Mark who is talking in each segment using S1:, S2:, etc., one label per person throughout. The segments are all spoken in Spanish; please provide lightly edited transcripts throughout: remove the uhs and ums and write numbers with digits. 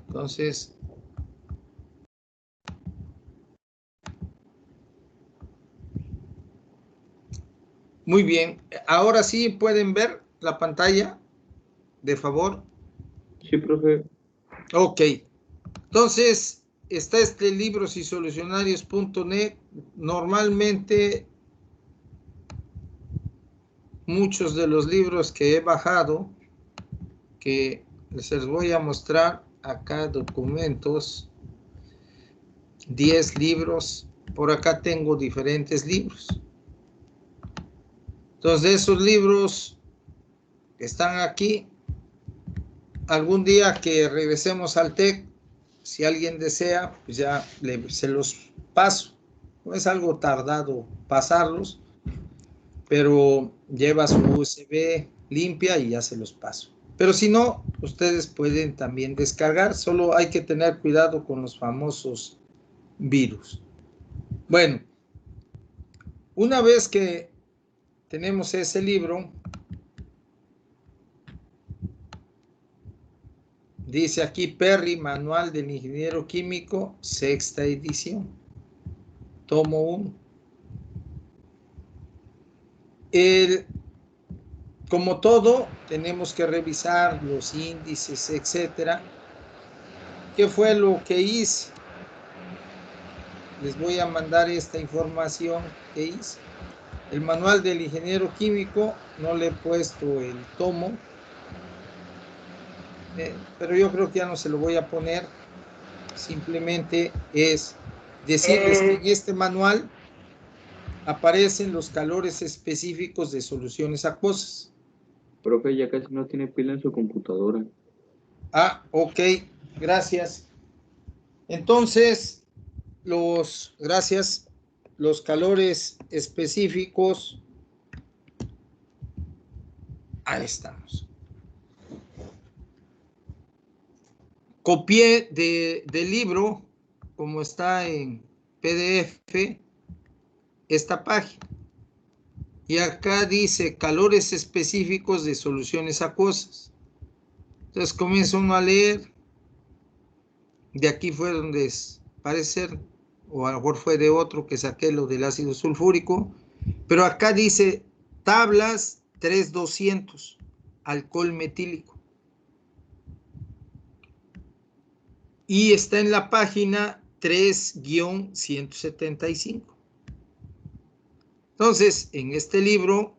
S1: Entonces, muy bien. Ahora sí pueden ver la pantalla, de favor.
S2: Sí, profe.
S1: Ok. Entonces, está este librosysolucionarios.net. Normalmente, muchos de los libros que he bajado, que les voy a mostrar acá, documentos, 10 libros. Por acá tengo diferentes libros. Entonces, de esos libros que están aquí, algún día que regresemos al TEC, si alguien desea, pues ya se los paso. No es algo tardado pasarlos, pero lleva su USB limpia y ya se los paso. Pero si no, ustedes pueden también descargar, solo hay que tener cuidado con los famosos virus. Bueno, una vez que tenemos ese libro, dice aquí Perry, Manual del Ingeniero Químico, 6ª edición, tomo 1. Como todo, tenemos que revisar los índices, etcétera. ¿Qué fue lo que hice? Les voy a mandar esta información que hice. El manual del ingeniero químico, no le he puesto el tomo, pero yo creo que ya no se lo voy a poner. Simplemente es decirles que en este manual aparecen los calores específicos de soluciones acuosas.
S2: Profe, ya casi no tiene pila en su computadora.
S1: Ah, ok, gracias. Entonces, gracias, los calores específicos, ahí estamos. Copié del libro, como está en PDF, esta página. Y acá dice calores específicos de soluciones acuosas. Entonces comienza uno a leer. De aquí fue donde parece ser, o a lo mejor fue de otro que saqué lo del ácido sulfúrico. Pero acá dice tablas 3200, alcohol metílico. Y está en la página 3-175. Entonces, en este libro,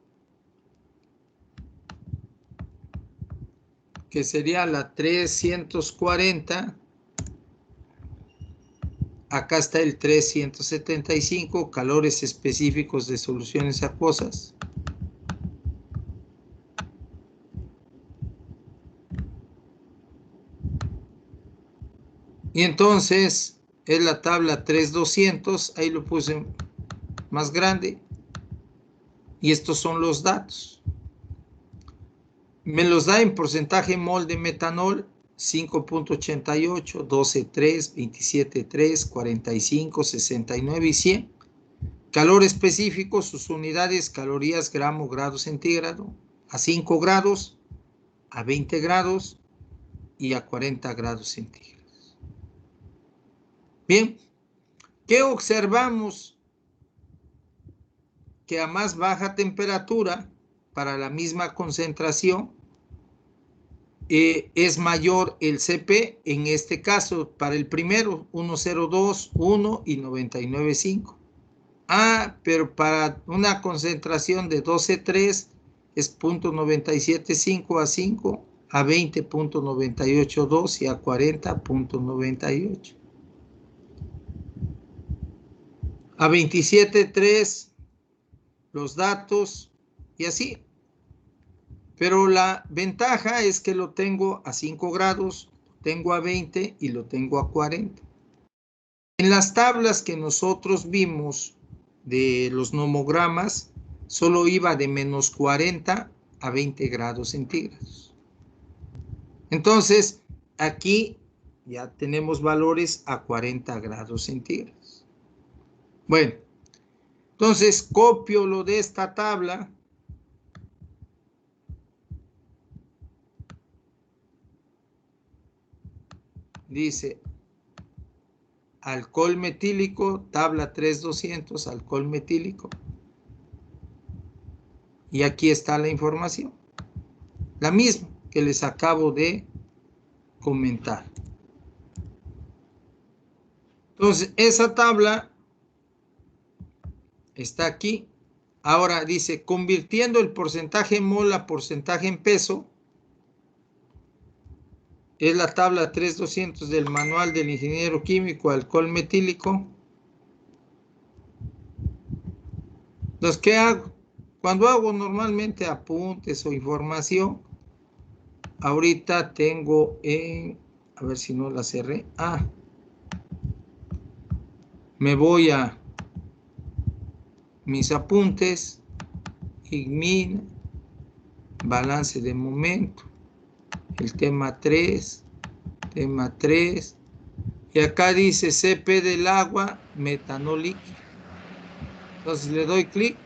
S1: que sería la 340, acá está el 375, calores específicos de soluciones acuosas. Y entonces es la tabla 3200, ahí lo puse más grande. Y estos son los datos. Me los da en porcentaje mol de metanol, 5.88, 12.3, 27.3, 45, 69 y 100. Calor específico, sus unidades, calorías, gramo, grado centígrado, a 5 grados, a 20 grados y a 40 grados centígrados. Bien, ¿qué observamos? Que a más baja temperatura, para la misma concentración, es mayor el CP, en este caso, para el primero, 102, 1 y 99,5. Ah, pero para una concentración de 12,3 es 0.975 a 5, a 20.982 y a 40.98. A 27,3 los datos y así. Pero la ventaja es que lo tengo a 5 grados, lo tengo a 20 y lo tengo a 40. En las tablas que nosotros vimos de los nomogramas, solo iba de menos 40 a 20 grados centígrados. Entonces, aquí ya tenemos valores a 40 grados centígrados. Bueno, entonces copio lo de esta tabla. dice alcohol metílico, tabla 3200, alcohol metílico. Y aquí está la información, la misma que les acabo de comentar. Entonces, esa tabla está aquí. Ahora dice, convirtiendo el porcentaje en mol a porcentaje en peso, es la tabla 3200 del manual del ingeniero químico, alcohol metílico. Entonces, ¿qué hago? Cuando hago normalmente apuntes o información, ahorita tengo en, a ver si no la cerré, me voy a mis apuntes, IGMIN, balance de momento, el tema 3, y acá dice CP del agua, metanol líquido. Entonces le doy clic.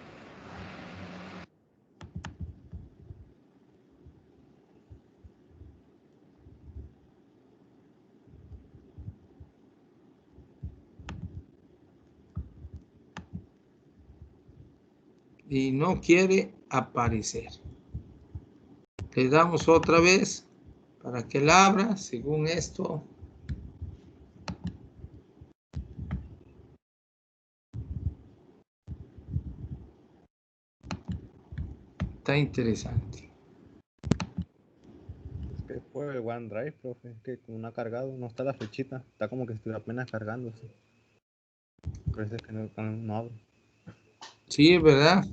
S1: Y no quiere aparecer. Le damos otra vez para que la abra, según esto. Está interesante.
S3: Es que por el OneDrive, profe, es que como no ha cargado, no está la flechita, está como que estuviera apenas cargándose. Por eso es que no abre.
S1: Sí, es verdad.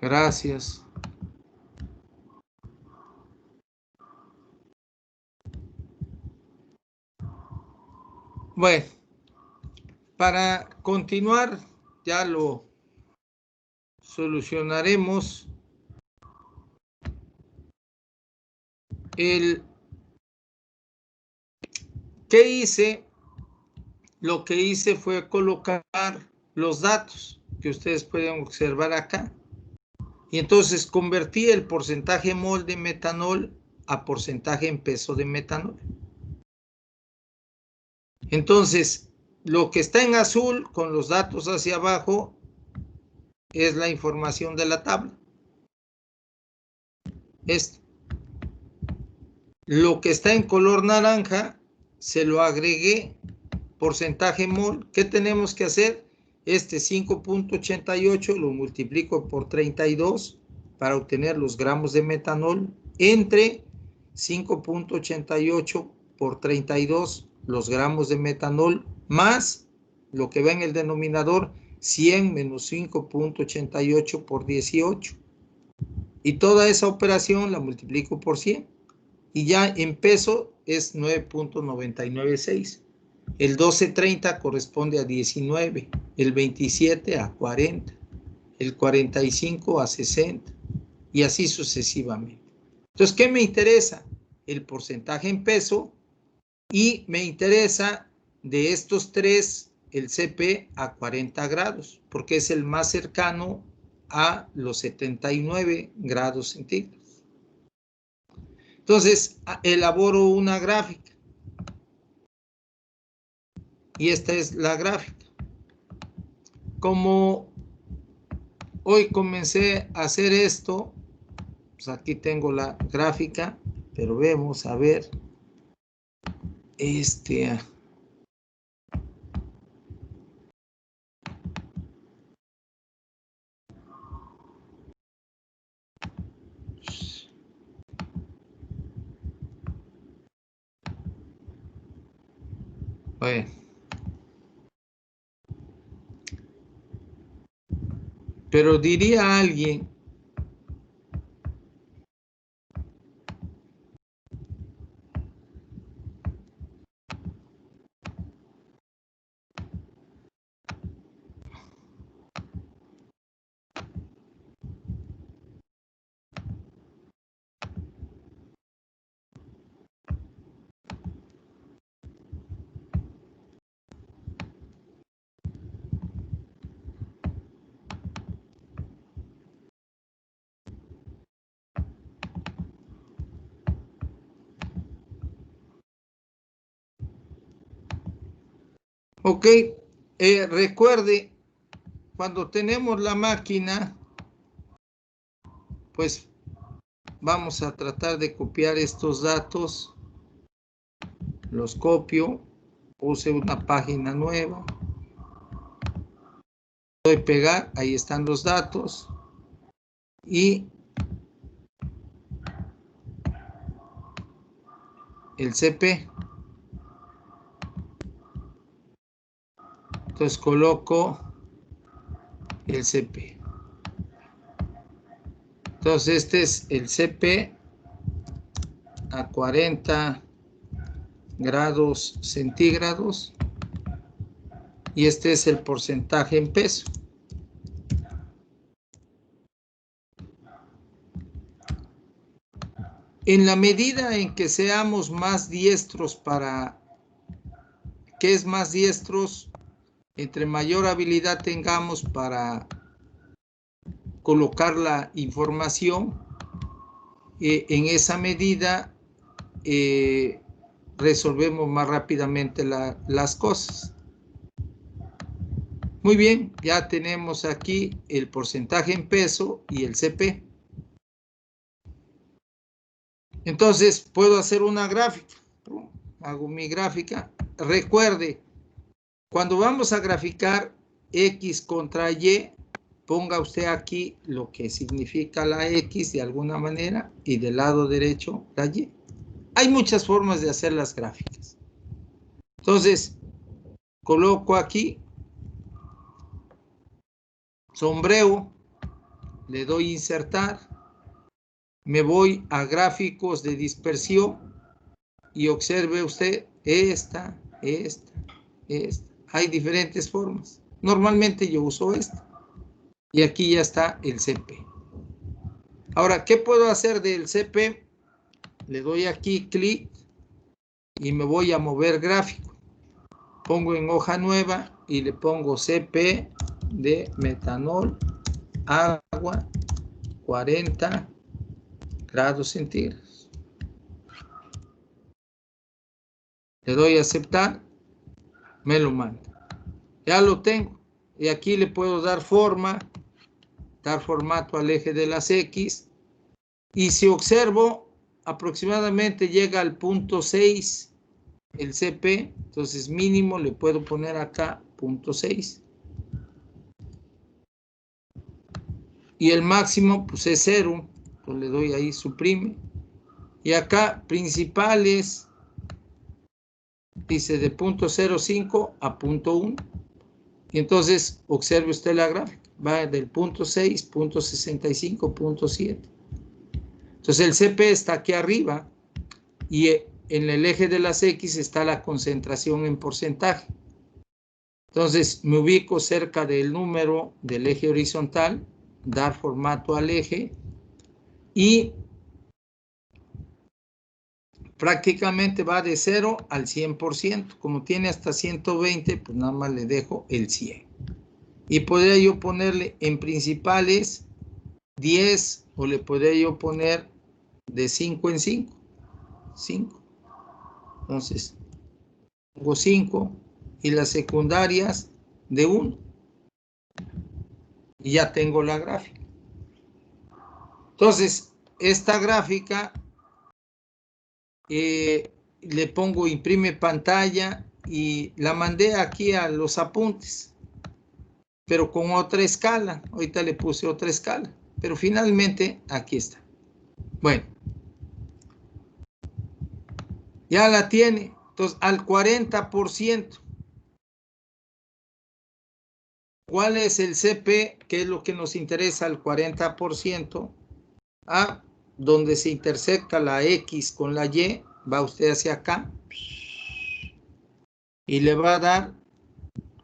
S1: Gracias. Bueno, para continuar, ya lo solucionaremos. ¿Qué hice? Lo que hice fue colocar los datos que ustedes pueden observar acá. Y entonces convertí el porcentaje mol de metanol a porcentaje en peso de metanol. Entonces, lo que está en azul con los datos hacia abajo es la información de la tabla. Esto. Lo que está en color naranja se lo agregué porcentaje mol. ¿Qué tenemos que hacer? Este 5.88 lo multiplico por 32 para obtener los gramos de metanol entre 5.88 por 32 los gramos de metanol más lo que va en el denominador 100 menos 5.88 por 18. Y toda esa operación la multiplico por 100. Y ya en peso es 9.996. El 1230 corresponde a 19, el 27 a 40, el 45 a 60 y así sucesivamente. Entonces, ¿qué me interesa? El porcentaje en peso y me interesa de estos tres el CP a 40 grados, porque es el más cercano a los 79 grados centígrados. Entonces, elaboro una gráfica. Y esta es la gráfica. Como hoy comencé a hacer esto, pues aquí tengo la gráfica, pero vemos a ver bueno, pero diría alguien, Ok, recuerde, cuando tenemos la máquina, pues vamos a tratar de copiar estos datos. Los copio, puse una página nueva. Doy pegar, ahí están los datos. Y el CP. Entonces coloco el CP. Entonces este es el CP a 40 grados centígrados y este es el porcentaje en peso. En la medida en que seamos más diestros ¿qué es más diestros? Entre mayor habilidad tengamos para colocar la información, en esa medida resolvemos más rápidamente las cosas. Muy bien, ya tenemos aquí el porcentaje en peso y el CP. Entonces, puedo hacer una gráfica. Hago mi gráfica. Recuerde, cuando vamos a graficar X contra Y, ponga usted aquí lo que significa la X de alguna manera y del lado derecho la Y. Hay muchas formas de hacer las gráficas. Entonces, coloco aquí, sombreo, le doy insertar, me voy a gráficos de dispersión y observe usted esta. Hay diferentes formas. Normalmente yo uso esta. Y aquí ya está el CP. Ahora, ¿qué puedo hacer del CP? Le doy aquí clic y me voy a mover gráfico. Pongo en hoja nueva y le pongo CP de metanol, agua, 40 grados centígrados. Le doy a aceptar, me lo manda. Ya lo tengo. Y aquí le puedo dar forma, dar formato al eje de las X. Y si observo, aproximadamente llega al punto 6 el CP, entonces mínimo le puedo poner acá punto 6. Y el máximo pues es 0, pues le doy ahí suprime. Y acá principales, dice de punto 0,5 a punto 1. Y entonces observe usted la gráfica, va del punto 6, punto 65, punto 7. Entonces el CP está aquí arriba y en el eje de las X está la concentración en porcentaje. Entonces me ubico cerca del número del eje horizontal, dar formato al eje y prácticamente va de 0 al 100%. Como tiene hasta 120, pues nada más le dejo el 100. Y podría yo ponerle en principales 10 o le podría yo poner de 5 en 5. 5. Entonces, pongo 5 y las secundarias de 1. Y ya tengo la gráfica. Entonces, esta gráfica le pongo imprime pantalla y la mandé aquí a los apuntes, pero con otra escala. Ahorita le puse otra escala, pero finalmente aquí está. Bueno, ya la tiene. Entonces, al 40%. ¿Cuál es el CP? ¿Qué es lo que nos interesa al 40%? A donde se intersecta la X con la Y, va usted hacia acá y le va a dar,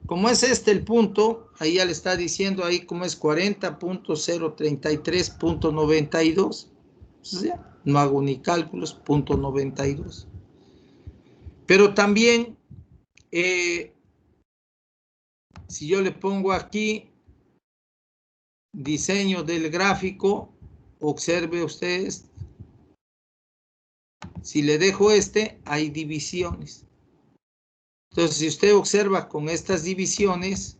S1: como es este el punto, ahí ya le está diciendo ahí como es 40.033.92. O sea, no hago ni cálculos, 0.92. Pero también, si yo le pongo aquí diseño del gráfico, observe ustedes, si le dejo hay divisiones. Entonces, si usted observa con estas divisiones,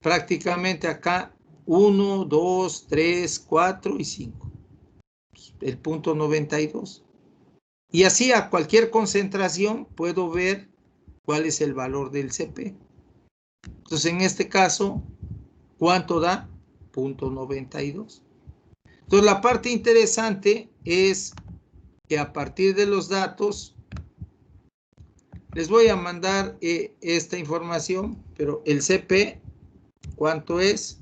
S1: prácticamente acá 1, 2, 3, 4 y 5. El punto 92. Y así a cualquier concentración puedo ver cuál es el valor del CP. Entonces, en este caso, ¿cuánto da? Punto 92. Entonces, la parte interesante es que a partir de los datos, les voy a mandar esta información, pero el CP, ¿cuánto es?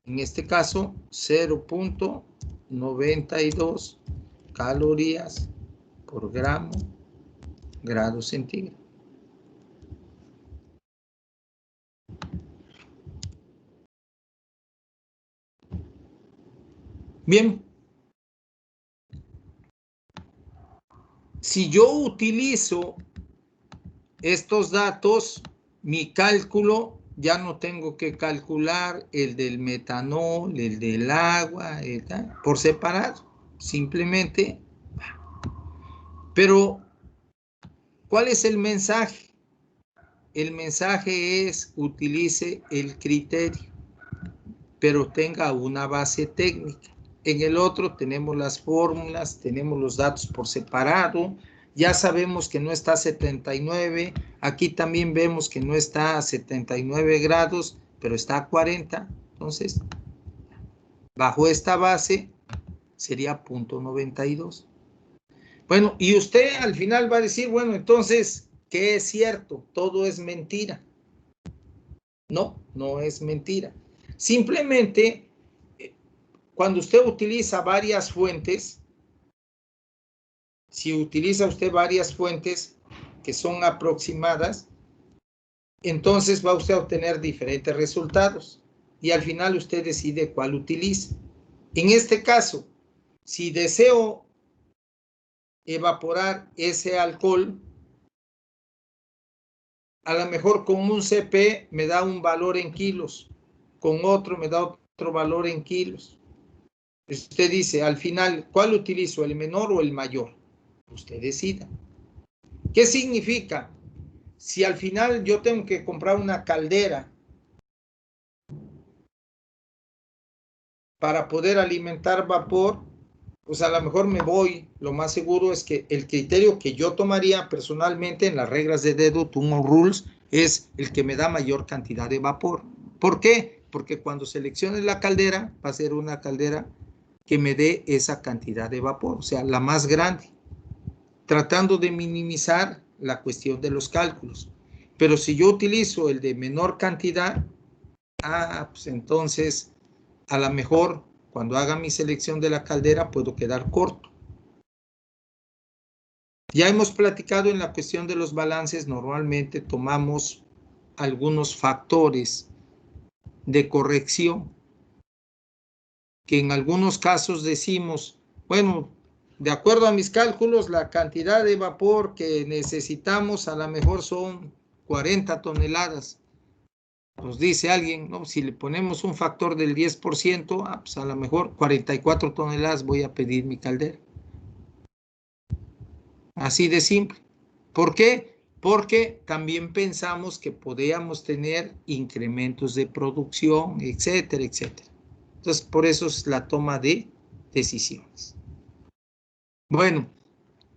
S1: En este caso, 0.92 calorías por grado centígrado. Bien. Si yo utilizo estos datos, mi cálculo, ya no tengo que calcular el del metanol, el del agua, por separado, simplemente. Pero, ¿cuál es el mensaje? El mensaje es, utilice el criterio, pero tenga una base técnica. En el otro tenemos las fórmulas, tenemos los datos por separado, ya sabemos que no está a 79, aquí también vemos que no está a 79 grados, pero está a 40, entonces, bajo esta base sería 0.92. Bueno, y usted al final va a decir, bueno, entonces, ¿qué es cierto? Todo es mentira. No, no es mentira. Simplemente, cuando usted utiliza varias fuentes, si utiliza usted varias fuentes que son aproximadas, entonces va usted a obtener diferentes resultados y al final usted decide cuál utiliza. En este caso, si deseo evaporar ese alcohol, a lo mejor con un CP me da un valor en kilos, con otro me da otro valor en kilos. Usted dice, al final, ¿cuál utilizo, el menor o el mayor? Usted decida. ¿Qué significa? Si al final yo tengo que comprar una caldera para poder alimentar vapor, pues a lo mejor me voy, lo más seguro es que el criterio que yo tomaría personalmente en las reglas de Dedo, Tumor Rules, es el que me da mayor cantidad de vapor. ¿Por qué? Porque cuando seleccione la caldera, va a ser una caldera que me dé esa cantidad de vapor, o sea, la más grande, tratando de minimizar la cuestión de los cálculos. Pero si yo utilizo el de menor cantidad, pues entonces a lo mejor cuando haga mi selección de la caldera puedo quedar corto. Ya hemos platicado en la cuestión de los balances, normalmente tomamos algunos factores de corrección que en algunos casos decimos, bueno, de acuerdo a mis cálculos, la cantidad de vapor que necesitamos a lo mejor son 40 toneladas. Nos dice alguien, no, si le ponemos un factor del 10%, pues a lo mejor 44 toneladas voy a pedir mi caldera. Así de simple. ¿Por qué? Porque también pensamos que podíamos tener incrementos de producción, etcétera, etcétera. Entonces, por eso es la toma de decisiones. Bueno,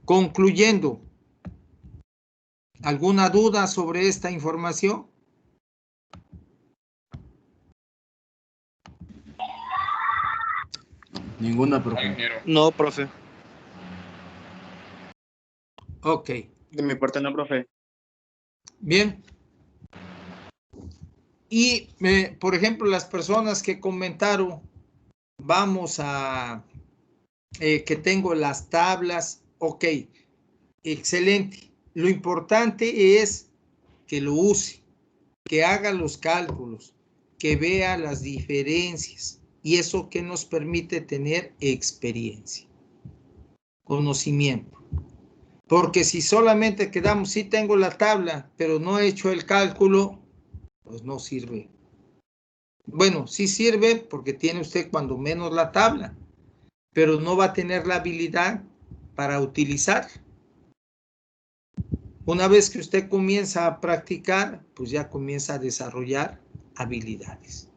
S1: concluyendo, ¿alguna duda sobre esta información?
S3: Ninguna, profe.
S4: No, profe.
S1: Ok.
S4: De mi parte no, profe.
S1: Bien. Y, por ejemplo, las personas que comentaron, vamos a, que tengo las tablas, ok, excelente. Lo importante es que lo use, que haga los cálculos, que vea las diferencias. Y eso que nos permite tener experiencia, conocimiento. Porque si solamente quedamos, sí tengo la tabla, pero no he hecho el cálculo, pues no sirve. Bueno, sí sirve porque tiene usted cuando menos la tabla, pero no va a tener la habilidad para utilizar. Una vez que usted comienza a practicar, pues ya comienza a desarrollar habilidades.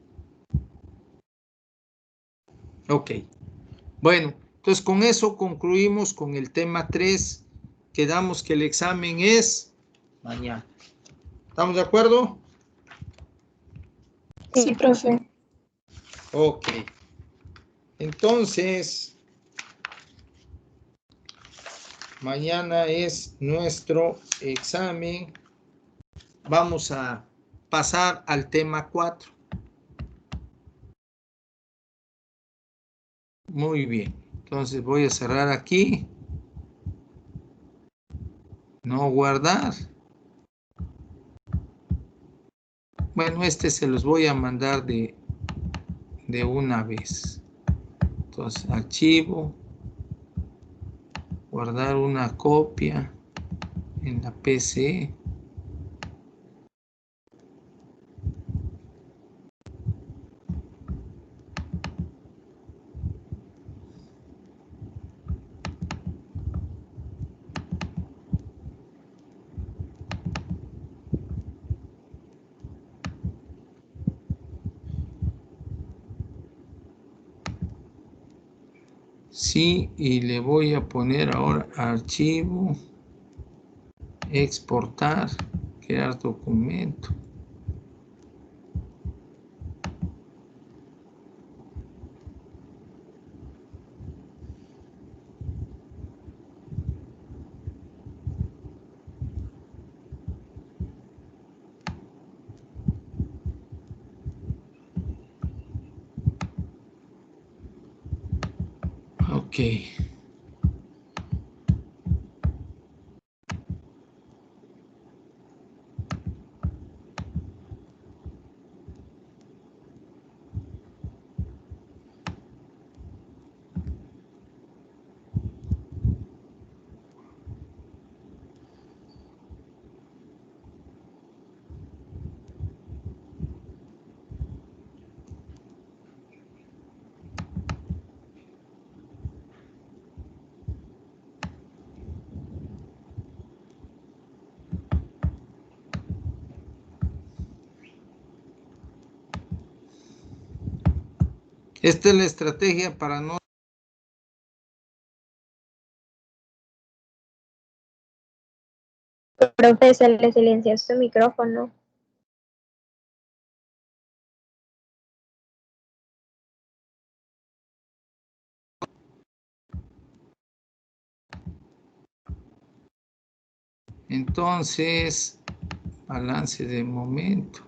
S1: Ok. Bueno, entonces con eso concluimos con el tema 3. Quedamos que el examen es mañana. ¿Estamos de acuerdo?
S5: Sí, profe.
S1: Ok. Entonces, mañana es nuestro examen. Vamos a pasar al tema 4. Muy bien. Entonces voy a cerrar aquí. No guardar. Bueno, este se los voy a mandar de una vez. Entonces, archivo. Guardar una copia en la PC. Sí, y le voy a poner ahora archivo, exportar, crear documento. Ok. Esta es la estrategia para no...
S5: Profe, se le silenció su micrófono.
S1: Entonces, balance de momento.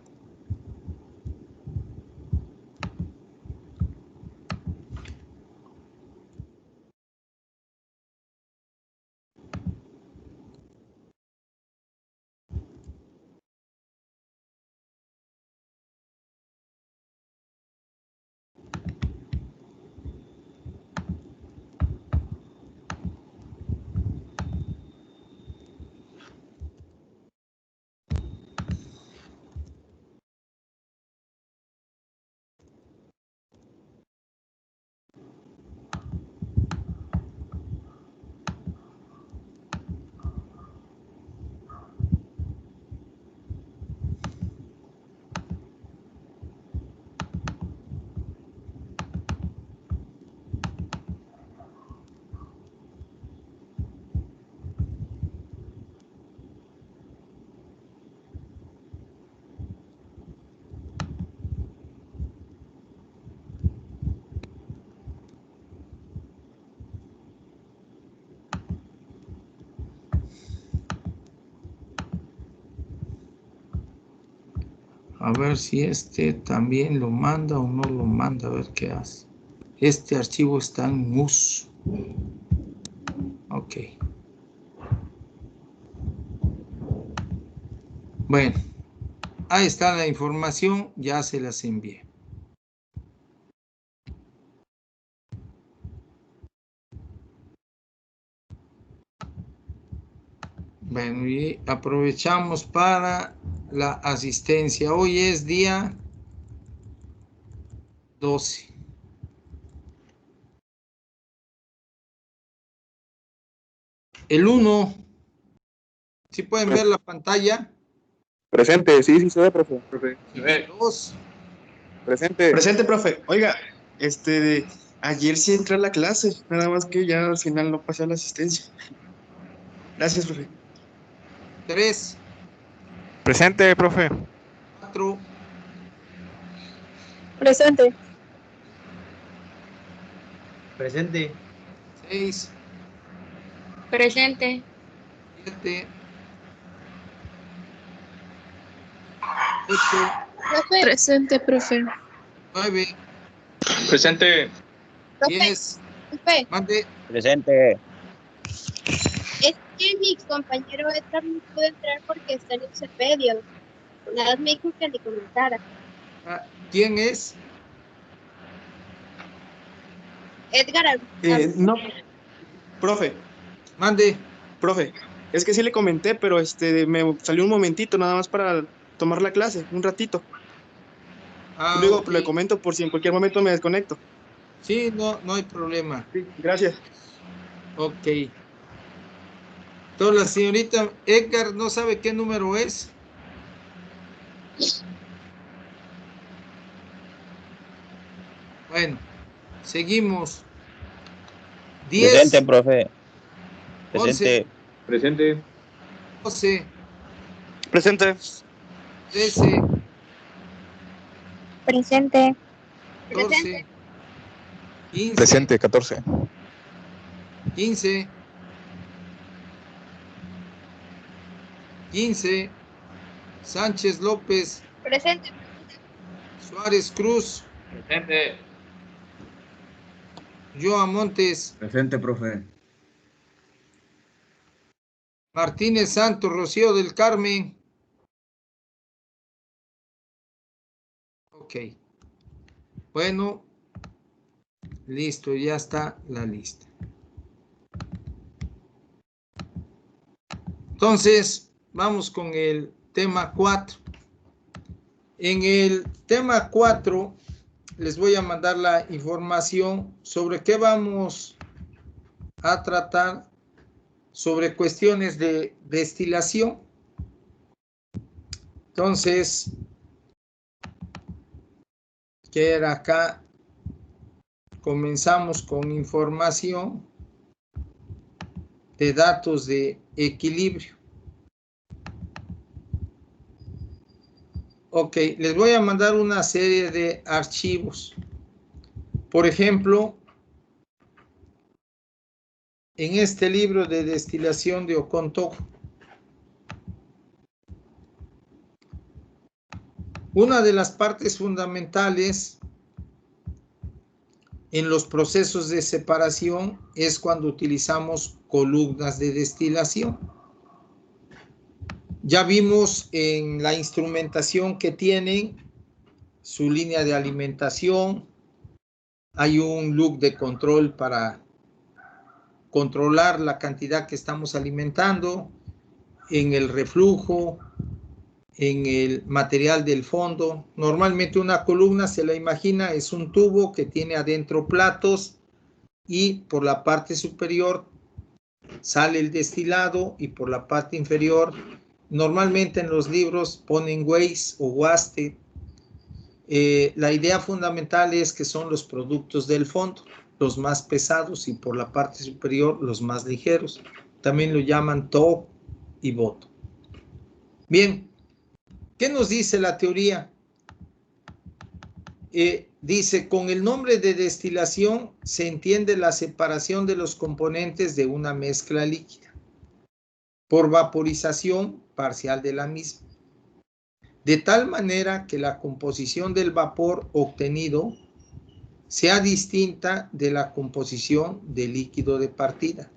S1: A ver si este también lo manda o no lo manda, a ver qué hace. Este archivo está en MUS. Ok. Bueno, ahí está la información, ya se las envié. Bueno, y aprovechamos para la asistencia. Hoy es día 12. El 1. ¿Sí pueden ver la pantalla?
S4: Presente, sí se ve, profe.
S2: Profe.
S1: El 2.
S4: Presente.
S6: Presente, profe. Oiga, ayer sí entré a la clase, nada más que ya al final no pasé a la asistencia. Gracias, profe.
S1: 3.
S3: Presente, profe.
S1: 4.
S5: Presente.
S7: Presente.
S1: 6.
S5: Presente.
S1: 7. 8.
S5: Presente, profe.
S1: 9.
S4: Presente.
S1: 10.
S5: Profe,
S1: Mande.
S8: Presente.
S5: es que mi compañero Edgar no puede entrar porque está en el sepelio. Nada más me dijo que le comentara.
S1: ¿Quién es?
S5: Edgar,
S6: No, profe,
S1: Mande.
S6: profe, es que sí le comenté, pero me salió un momentito nada más para tomar la clase, un ratito. Y luego
S1: Ok.
S6: le comento por si en cualquier momento me desconecto.
S1: Sí, no hay problema.
S6: Sí, gracias.
S1: Ok. Entonces la señorita Edgar no sabe qué número es. Bueno, seguimos. 10,
S8: Presente, profe.
S1: 11,
S8: Presente.
S2: Presente.
S1: 12,
S4: Presente.
S1: 13,
S5: presente.
S1: 14, 15,
S9: Presente, 14.
S1: 15, 15, Sánchez López,
S5: Presente.
S1: Suárez Cruz,
S8: Presente.
S1: Joa Montes,
S7: Presente, profe.
S1: Martínez Santos, Rocío del Carmen. Ok. Bueno, listo, ya está la lista. Entonces, vamos con el tema 4. En el tema 4, les voy a mandar la información sobre qué vamos a tratar, sobre cuestiones de destilación. Entonces, ¿qué era acá? Comenzamos con información de datos de equilibrio. Ok, les voy a mandar una serie de archivos. Por ejemplo, en este libro de destilación de Ocontojo, una de las partes fundamentales en los procesos de separación es cuando utilizamos columnas de destilación. Ya vimos en la instrumentación que tienen su línea de alimentación. Hay un loop de control para controlar la cantidad que estamos alimentando, en el reflujo, en el material del fondo. Normalmente una columna, se la imagina, es un tubo que tiene adentro platos y por la parte superior sale el destilado y por la parte inferior, normalmente en los libros ponen waste o waste. La idea fundamental es que son los productos del fondo, los más pesados, y por la parte superior los más ligeros. También lo llaman top y bottom. Bien, ¿qué nos dice la teoría? Dice, con el nombre de destilación se entiende la separación de los componentes de una mezcla líquida por vaporización parcial de la misma, de tal manera que la composición del vapor obtenido sea distinta de la composición del líquido de partida,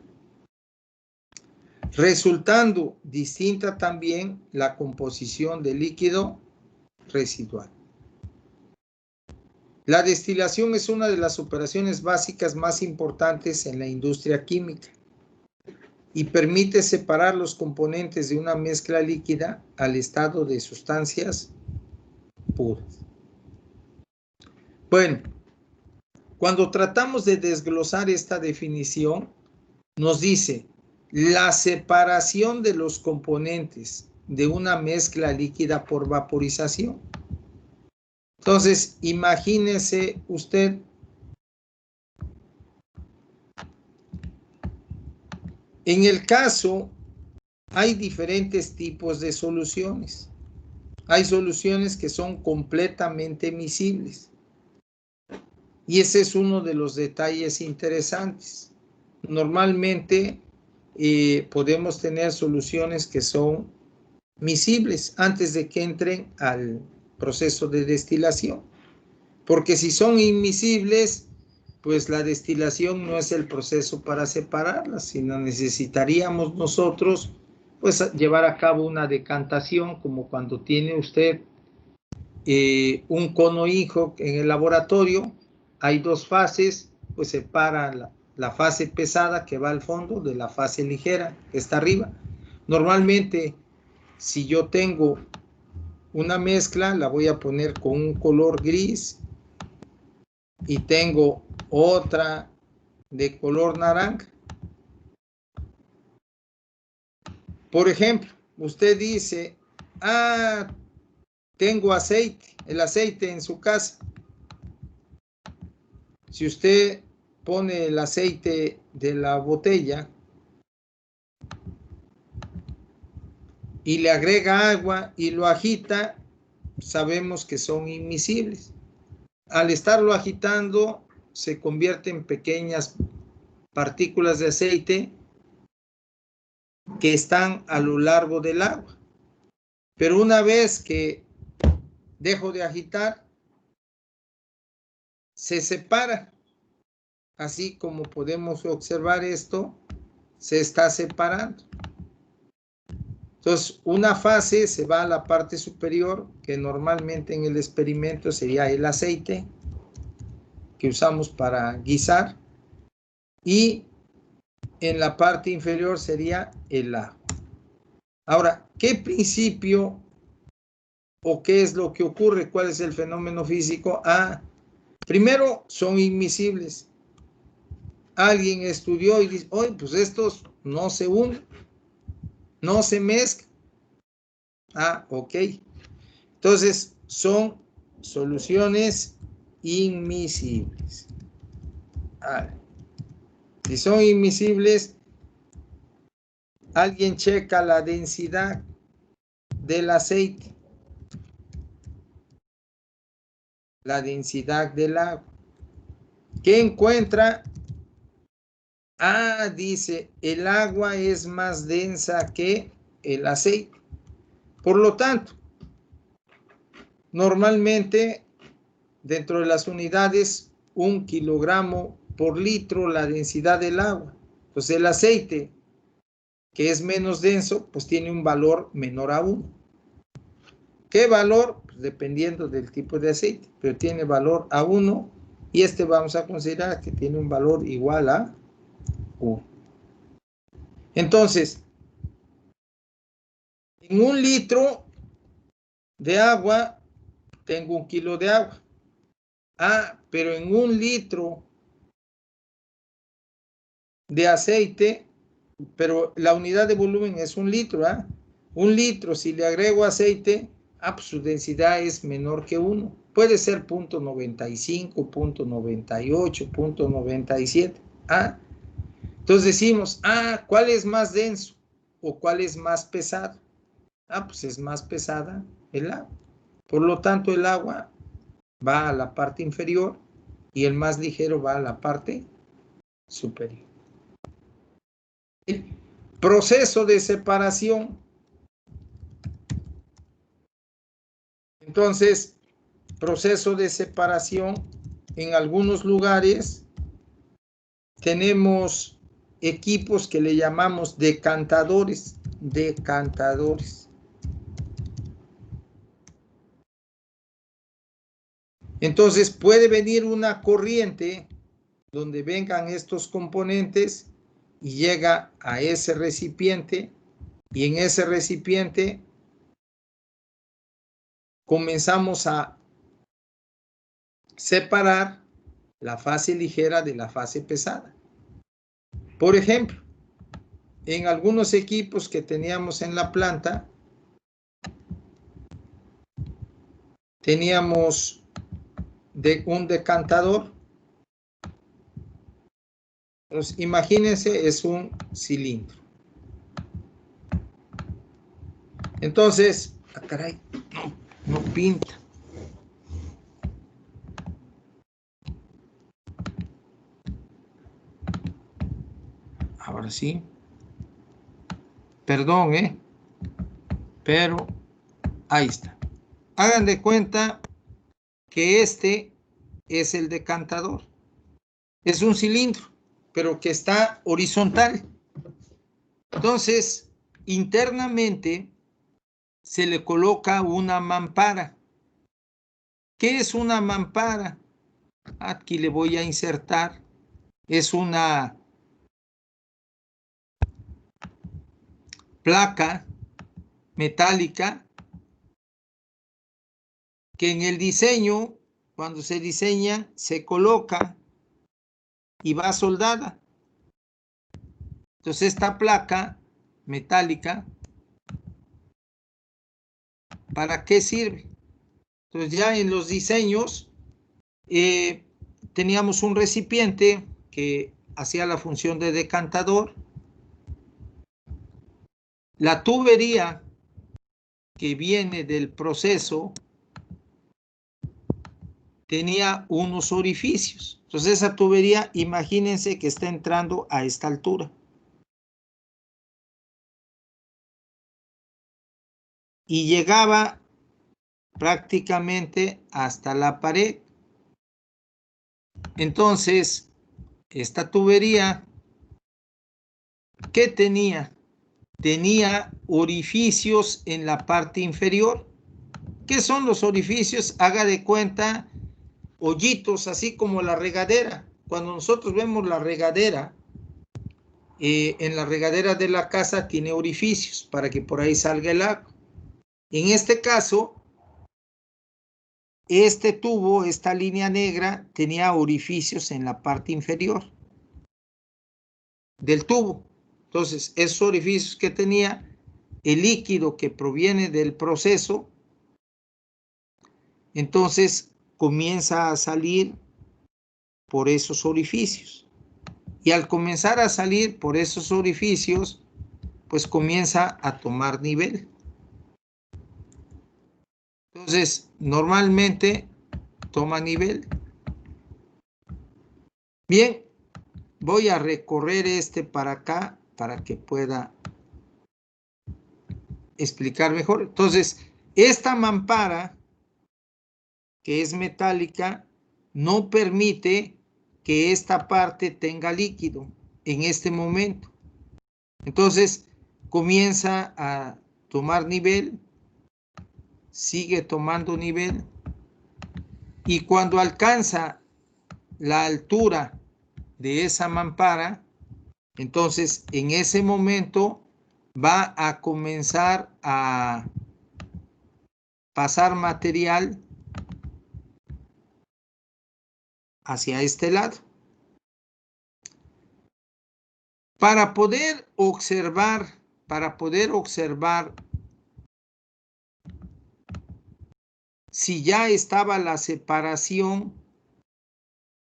S1: resultando distinta también la composición del líquido residual. La destilación es una de las operaciones básicas más importantes en la industria química y permite separar los componentes de una mezcla líquida al estado de sustancias puras. Bueno, cuando tratamos de desglosar esta definición, nos dice, la separación de los componentes de una mezcla líquida por vaporización. Entonces, imagínese usted en el caso, hay diferentes tipos de soluciones. Hay soluciones que son completamente miscibles. Y ese es uno de los detalles interesantes. Normalmente podemos tener soluciones que son miscibles antes de que entren al proceso de destilación. Porque si son inmiscibles, pues la destilación no es el proceso para separarlas, sino necesitaríamos nosotros pues llevar a cabo una decantación, como cuando tiene usted un cono hijo en el laboratorio, hay dos fases, pues separa la fase pesada que va al fondo de la fase ligera que está arriba. Normalmente, si yo tengo una mezcla, la voy a poner con un color gris y tengo otra de color naranja. Por ejemplo, usted dice, tengo aceite, el aceite en su casa. Si usted pone el aceite de la botella y le agrega agua y lo agita, sabemos que son inmiscibles. Al estarlo agitando, se convierte en pequeñas partículas de aceite que están a lo largo del agua. Pero una vez que dejo de agitar, se separa. Así como podemos observar esto, se está separando. Entonces, una fase se va a la parte superior, que normalmente en el experimento sería el aceite que usamos para guisar, y en la parte inferior sería el agua. Ahora, ¿qué principio o qué es lo que ocurre? ¿Cuál es el fenómeno físico? Primero, son inmiscibles. Alguien estudió y dice, oye, pues estos no se unen, no se mezclan. Ok. Entonces, son soluciones inmiscibles. Si son inmiscibles, alguien checa la densidad del aceite, la densidad del agua. ¿Qué encuentra? Dice, el agua es más densa que el aceite. Por lo tanto, normalmente dentro de las unidades, 1 kilogramo por litro la densidad del agua. Pues el aceite, que es menos denso, pues tiene un valor menor a 1. ¿Qué valor? Pues dependiendo del tipo de aceite, pero tiene valor a 1 y este vamos a considerar que tiene un valor igual a 1. Entonces, en 1 litro de agua, tengo 1 kilo de agua. Pero en 1 litro de aceite, pero la unidad de volumen es 1 litro, 1 litro, si le agrego aceite, pues su densidad es menor que 1. Puede ser 0.95, 0.98, 0.97. Entonces decimos, ¿cuál es más denso o cuál es más pesado? Pues es más pesada el agua. Por lo tanto, el agua va a la parte inferior y el más ligero va a la parte superior. El proceso de separación. Entonces, proceso de separación, en algunos lugares tenemos equipos que le llamamos decantadores. Entonces puede venir una corriente donde vengan estos componentes y llega a ese recipiente, y en ese recipiente comenzamos a separar la fase ligera de la fase pesada. Por ejemplo, en algunos equipos que teníamos en la planta, teníamos un decantador. Entonces, imagínense, es un cilindro. Entonces, caray, no pinta. Ahora sí. Perdón, pero ahí está. Hagan de cuenta que este es el decantador. Es un cilindro, pero que está horizontal. Entonces, internamente se le coloca una mampara. ¿Qué es una mampara? Aquí le voy a insertar. Es una placa metálica que en el diseño, cuando se diseña, se coloca y va soldada. Entonces esta placa metálica, ¿para qué sirve? Entonces ya en los diseños teníamos un recipiente que hacía la función de decantador. La tubería que viene del proceso tenía unos orificios. Entonces esa tubería, imagínense que está entrando a esta altura. Y llegaba prácticamente hasta la pared. Entonces, esta tubería, ¿qué tenía? Tenía orificios en la parte inferior. ¿Qué son los orificios? Haga de cuenta hoyitos, así como la regadera. Cuando nosotros vemos la regadera, en la regadera de la casa tiene orificios para que por ahí salga el agua. En este caso, este tubo, esta línea negra, tenía orificios en la parte inferior del tubo. Entonces, esos orificios que tenía, el líquido que proviene del proceso, entonces comienza a salir por esos orificios. Y al comenzar a salir por esos orificios, pues comienza a tomar nivel. Entonces, normalmente toma nivel. Bien, voy a recorrer este para acá para que pueda explicar mejor. Entonces, esta mampara, que es metálica, no permite que esta parte tenga líquido en este momento. Entonces, comienza a tomar nivel, sigue tomando nivel, y cuando alcanza la altura de esa mampara, entonces en ese momento va a comenzar a pasar material hacia este lado. Para poder observar si ya estaba la separación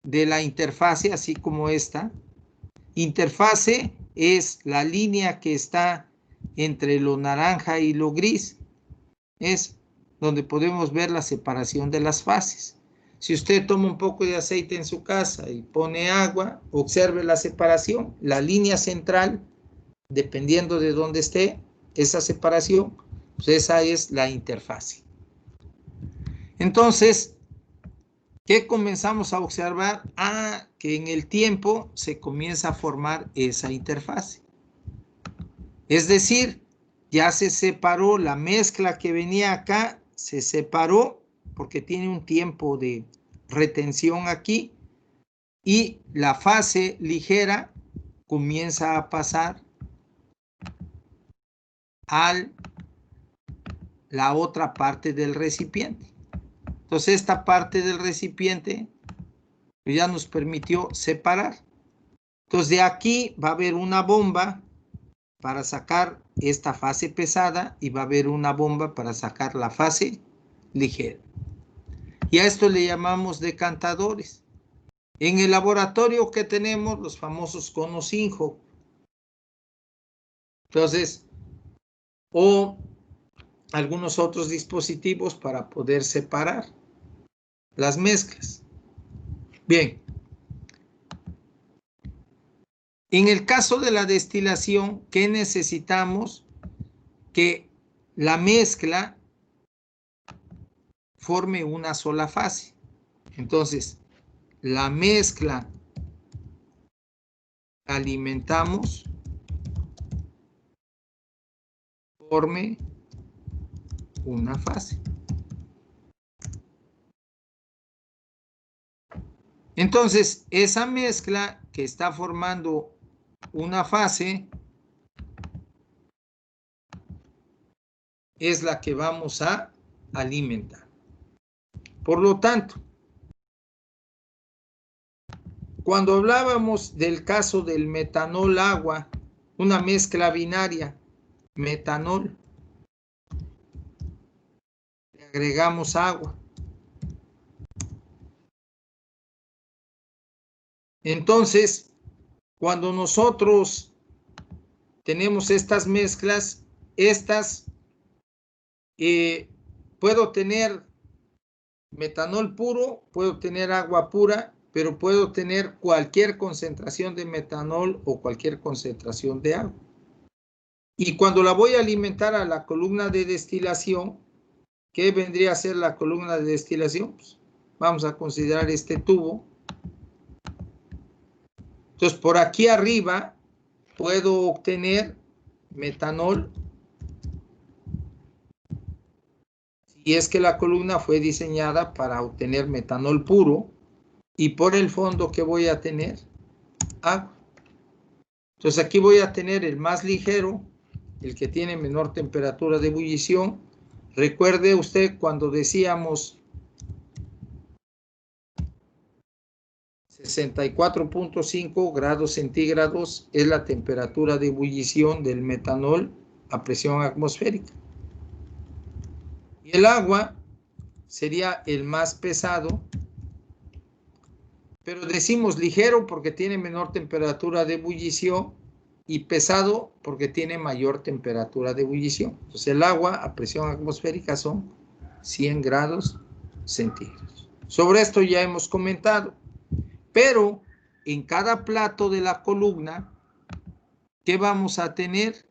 S1: de la interfase, así como esta. Interfase es la línea que está entre lo naranja y lo gris. Es donde podemos ver la separación de las fases. Si usted toma un poco de aceite en su casa y pone agua, observe la separación. La línea central, dependiendo de dónde esté esa separación, pues esa es la interfase. Entonces, ¿qué comenzamos a observar? Que en el tiempo se comienza a formar esa interfase. Es decir, ya se separó la mezcla que venía acá, se separó porque tiene un tiempo de retención aquí, y la fase ligera comienza a pasar a la otra parte del recipiente. Entonces esta parte del recipiente ya nos permitió separar. Entonces de aquí va a haber una bomba para sacar esta fase pesada y va a haber una bomba para sacar la fase ligera. Y a esto le llamamos decantadores. En el laboratorio que tenemos los famosos conos Inhofe. Entonces, o algunos otros dispositivos para poder separar las mezclas. Bien. En el caso de la destilación, ¿qué necesitamos? Que la mezcla forme una sola fase. Entonces, la mezcla alimentamos, forme una fase. Entonces, esa mezcla que está formando una fase es la que vamos a alimentar. Por lo tanto, cuando hablábamos del caso del metanol agua, una mezcla binaria, metanol, le agregamos agua. Entonces, cuando nosotros tenemos estas mezclas, puedo tener metanol puro, puedo tener agua pura, pero puedo tener cualquier concentración de metanol o cualquier concentración de agua. Y cuando la voy a alimentar a la columna de destilación, ¿qué vendría a ser la columna de destilación? Pues vamos a considerar este tubo. Entonces, por aquí arriba puedo obtener metanol. Si es que la columna fue diseñada para obtener metanol puro. Y por el fondo, ¿qué voy a tener? Agua. Entonces, aquí voy a tener el más ligero, el que tiene menor temperatura de ebullición. Recuerde usted cuando decíamos 64.5 grados centígrados es la temperatura de ebullición del metanol a presión atmosférica. Y el agua sería el más pesado, pero decimos ligero porque tiene menor temperatura de ebullición y pesado porque tiene mayor temperatura de ebullición. Entonces el agua a presión atmosférica son 100 grados centígrados. Sobre esto ya hemos comentado. Pero en cada plato de la columna, ¿qué vamos a tener?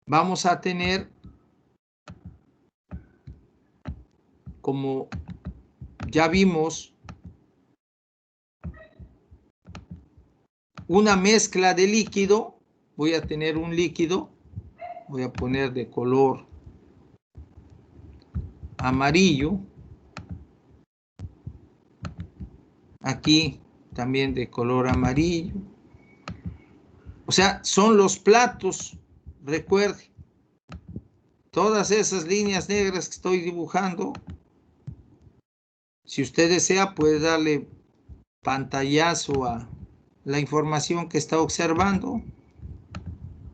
S1: Vamos a tener, como ya vimos, una mezcla de líquido. Voy a tener un líquido, voy a poner de color amarillo. Aquí también de color amarillo. O sea, son los platos, recuerde. Todas esas líneas negras que estoy dibujando, si usted desea puede darle pantallazo a la información que está observando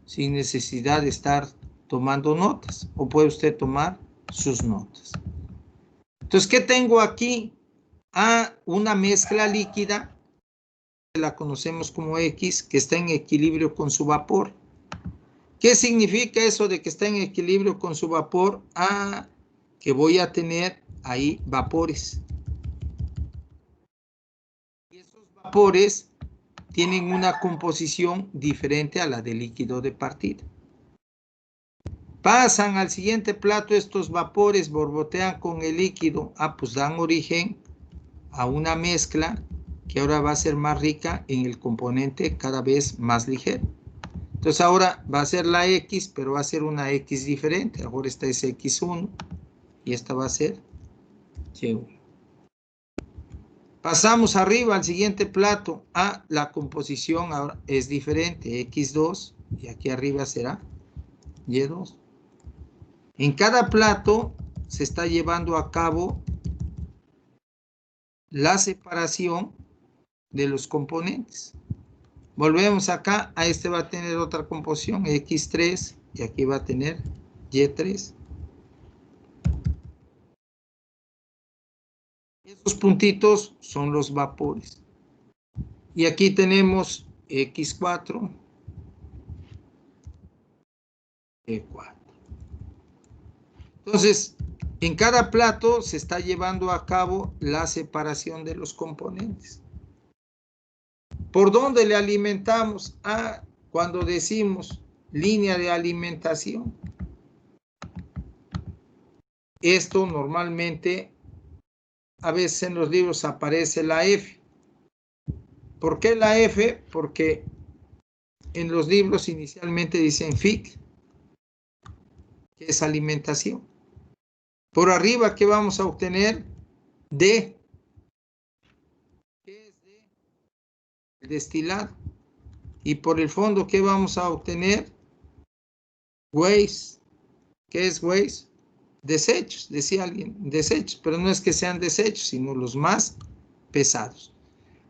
S1: sin necesidad de estar tomando notas, o puede usted tomar sus notas. Entonces, ¿qué tengo aquí? Una mezcla líquida, la conocemos como X, que está en equilibrio con su vapor. ¿Qué significa eso de que está en equilibrio con su vapor? Que voy a tener ahí vapores. Y esos vapores tienen una composición diferente a la del líquido de partida. Pasan al siguiente plato, estos vapores borbotean con el líquido, pues dan origen a una mezcla que ahora va a ser más rica en el componente cada vez más ligero. Entonces ahora va a ser la X, pero va a ser una X diferente. Ahora esta es X1 y esta va a ser Y1. Pasamos arriba al siguiente plato. La composición ahora es diferente, X2, y aquí arriba será Y2. En cada plato se está llevando a cabo la separación de los componentes. Volvemos acá, a este va a tener otra composición, X3, y aquí va a tener Y3. Esos puntitos son los vapores. Y aquí tenemos X4, E4. Entonces, en cada plato se está llevando a cabo la separación de los componentes. ¿Por dónde le alimentamos? Ah, cuando decimos línea de alimentación. Esto normalmente, a veces en los libros aparece la F. ¿Por qué la F? Porque en los libros inicialmente dicen FIC, que es alimentación. Por arriba, ¿qué vamos a obtener? D. ¿Qué es D? El destilado. Y por el fondo, ¿qué vamos a obtener? Waste. ¿Qué es waste? Desechos, decía alguien, desechos, pero no es que sean desechos, sino los más pesados.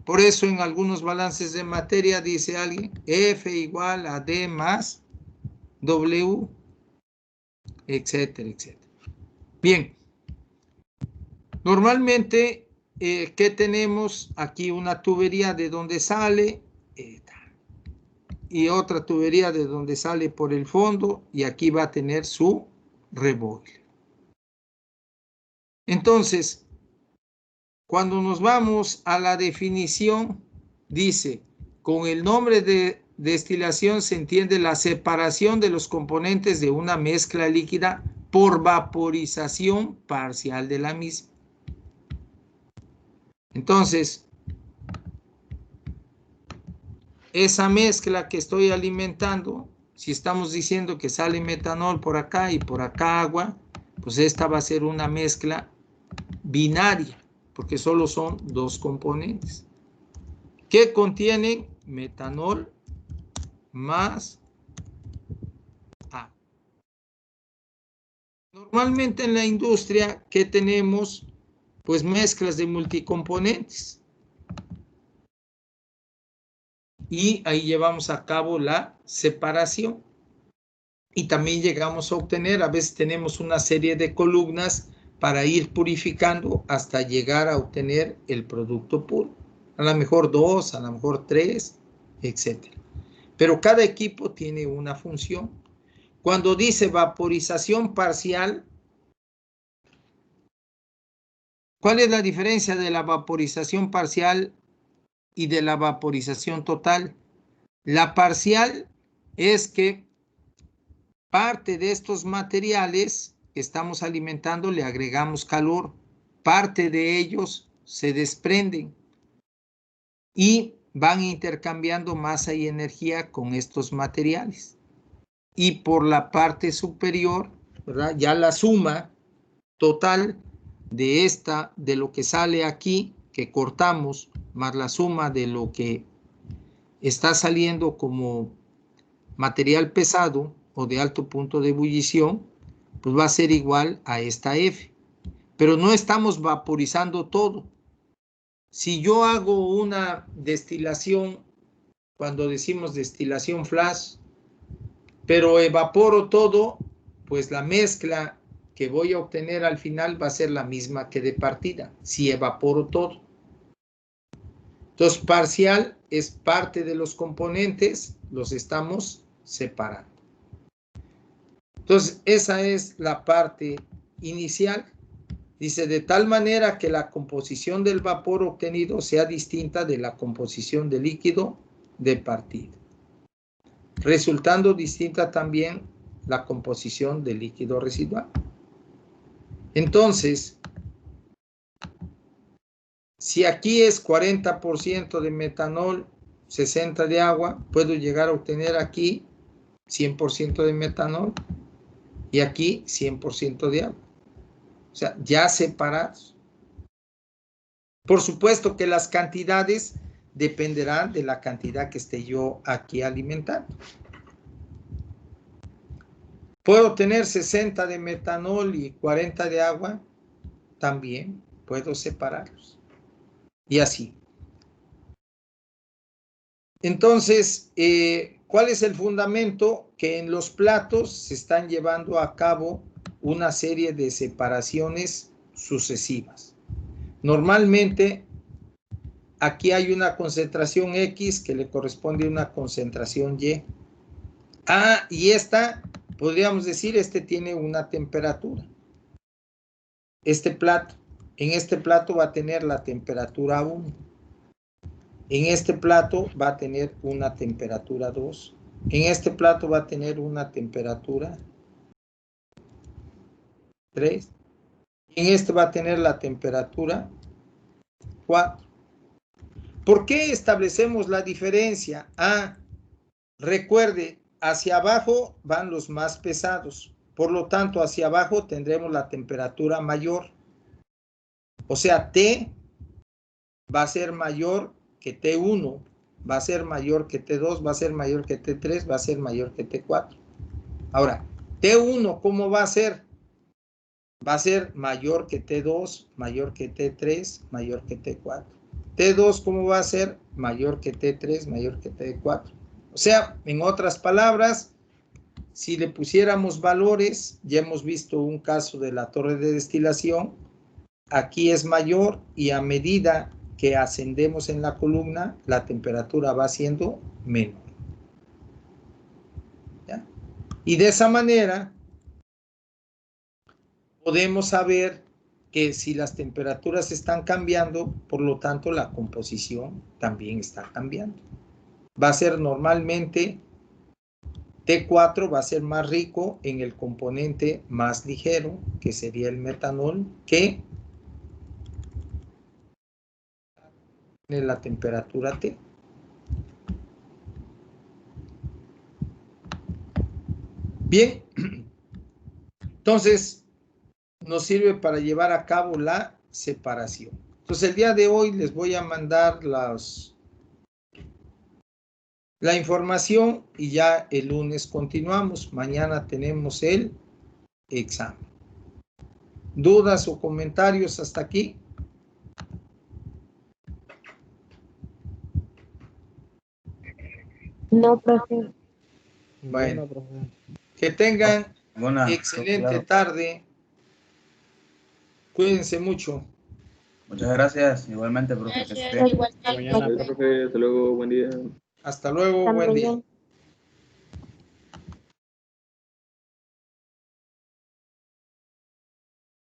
S1: Por eso en algunos balances de materia dice alguien F igual a D más W, etcétera, etcétera. Bien, normalmente, ¿qué tenemos? Aquí una tubería de donde sale y otra tubería de donde sale por el fondo, y aquí va a tener su reboiler. Entonces, cuando nos vamos a la definición, dice, con el nombre de destilación se entiende la separación de los componentes de una mezcla líquida por vaporización parcial de la misma. Entonces, esa mezcla que estoy alimentando, si estamos diciendo que sale metanol por acá y por acá agua, pues esta va a ser una mezcla binaria, porque solo son dos componentes que contienen metanol más agua. Normalmente en la industria, ¿qué tenemos? Pues mezclas de multicomponentes. Y ahí llevamos a cabo la separación. Y también llegamos a obtener, a veces tenemos una serie de columnas para ir purificando hasta llegar a obtener el producto puro. A lo mejor 2, a lo mejor 3, etc. Pero cada equipo tiene una función. Cuando dice vaporización parcial, ¿cuál es la diferencia de la vaporización parcial y de la vaporización total? La parcial es que parte de estos materiales que estamos alimentando le agregamos calor, parte de ellos se desprenden y van intercambiando masa y energía con estos materiales. Y por la parte superior, ¿verdad? Ya la suma total de lo que sale aquí, que cortamos, más la suma de lo que está saliendo como material pesado o de alto punto de ebullición, pues va a ser igual a esta F. Pero no estamos vaporizando todo. Si yo hago una destilación, cuando decimos destilación flash, pero evaporo todo, pues la mezcla que voy a obtener al final va a ser la misma que de partida, si evaporo todo. Entonces, parcial es parte de los componentes, los estamos separando. Entonces, esa es la parte inicial. Dice, de tal manera que la composición del vapor obtenido sea distinta de la composición del líquido de partida, resultando distinta también la composición del líquido residual. Entonces, si aquí es 40% de metanol, 60% de agua, puedo llegar a obtener aquí 100% de metanol y aquí 100% de agua. O sea, ya separados. Por supuesto que las cantidades dependerán de la cantidad que esté yo aquí alimentando. ¿Puedo tener 60 de metanol y 40 de agua? También puedo separarlos. Y así. Entonces, ¿cuál es el fundamento? Que en los platos se están llevando a cabo una serie de separaciones sucesivas. Normalmente, aquí hay una concentración X que le corresponde a una concentración Y. Ah, y esta, podríamos decir, este tiene una temperatura. Este plato, en este plato va a tener la temperatura 1. En este plato va a tener una temperatura 2. En este plato va a tener una temperatura 3. En este va a tener la temperatura 4. ¿Por qué establecemos la diferencia? Ah, recuerde, hacia abajo van los más pesados. Por lo tanto, hacia abajo tendremos la temperatura mayor. O sea, T va a ser mayor que T1, va a ser mayor que T2, va a ser mayor que T3, va a ser mayor que T4. Ahora, T1, ¿cómo va a ser? Va a ser mayor que T2, mayor que T3, mayor que T4. T2, ¿cómo va a ser? Mayor que T3, mayor que T4. O sea, en otras palabras, si le pusiéramos valores, ya hemos visto un caso de la torre de destilación, aquí es mayor y a medida que ascendemos en la columna, la temperatura va siendo menor. ¿Ya? Y de esa manera podemos saber que si las temperaturas están cambiando, por lo tanto la composición también está cambiando. Va a ser normalmente T4 va a ser más rico en el componente más ligero, que sería el metanol, que en la temperatura T. Bien, entonces nos sirve para llevar a cabo la separación. Entonces el día de hoy les voy a mandar la información y ya el lunes continuamos. Mañana tenemos el examen. ¿Dudas o comentarios hasta aquí?
S9: No, profe.
S1: Bueno,
S3: profe.
S1: que tengan
S7: Buena,
S1: excelente
S7: claro.
S1: tarde. Cuídense mucho.
S7: Muchas gracias. Igualmente, profe. Que esté
S5: Gracias, igual.
S3: Mañana,
S2: Gracias, profe. Hasta luego. Buen día.
S1: Hasta luego, buen día.
S9: También.